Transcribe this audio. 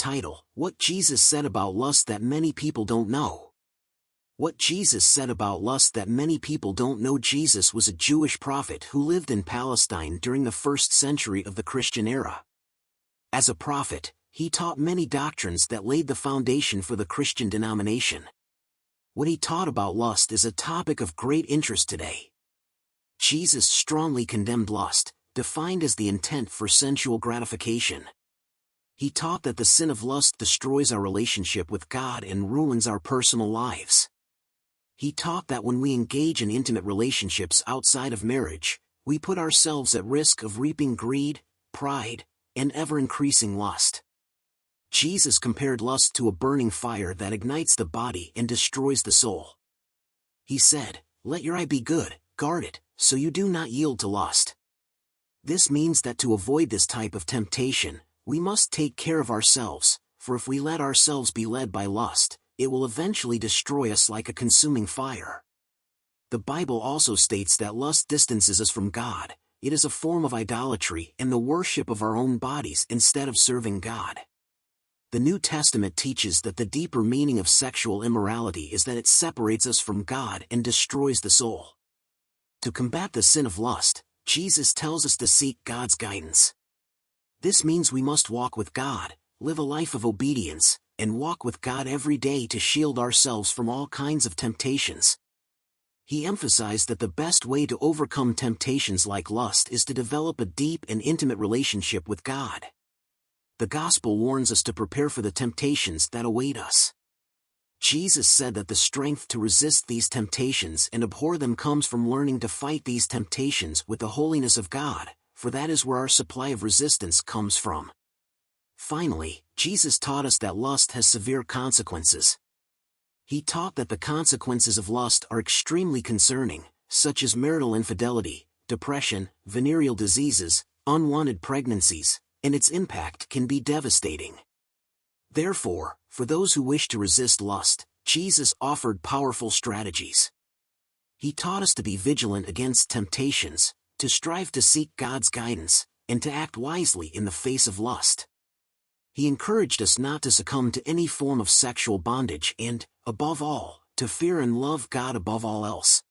title, What Jesus Said About Lust That Many People Don't Know. What Jesus said about lust that many people don't know. Jesus was a Jewish prophet who lived in Palestine during the 1st century of the Christian era. As a prophet, he taught many doctrines that laid the foundation for the Christian denomination. What he taught about lust is a topic of great interest today. Jesus strongly condemned lust, defined as the intent for sensual gratification. He taught that the sin of lust destroys our relationship with God and ruins our personal lives. He taught that when we engage in intimate relationships outside of marriage, we put ourselves at risk of reaping greed, pride, and ever-increasing lust. Jesus compared lust to a burning fire that ignites the body and destroys the soul. He said, "Let your eye be good, guard it, so you do not yield to lust." This means that to avoid this type of temptation, we must take care of ourselves, for if we let ourselves be led by lust, it will eventually destroy us like a consuming fire. The Bible also states that lust distances us from God. It is a form of idolatry and the worship of our own bodies instead of serving God. The New Testament teaches that the deeper meaning of sexual immorality is that it separates us from God and destroys the soul. To combat the sin of lust, Jesus tells us to seek God's guidance. This means we must walk with God, live a life of obedience, and walk with God every day to shield ourselves from all kinds of temptations. He emphasized that the best way to overcome temptations like lust is to develop a deep and intimate relationship with God. The Gospel warns us to prepare for the temptations that await us. Jesus said that the strength to resist these temptations and abhor them comes from learning to fight these temptations with the holiness of God, for that is where our supply of resistance comes from. Finally, Jesus taught us that lust has severe consequences. He taught that the consequences of lust are extremely concerning, such as marital infidelity, depression, venereal diseases, unwanted pregnancies, and its impact can be devastating. Therefore, for those who wish to resist lust, Jesus offered powerful strategies. He taught us to be vigilant against temptations, to strive to seek God's guidance, and to act wisely in the face of lust. He encouraged us not to succumb to any form of sexual bondage and, above all, to fear and love God above all else.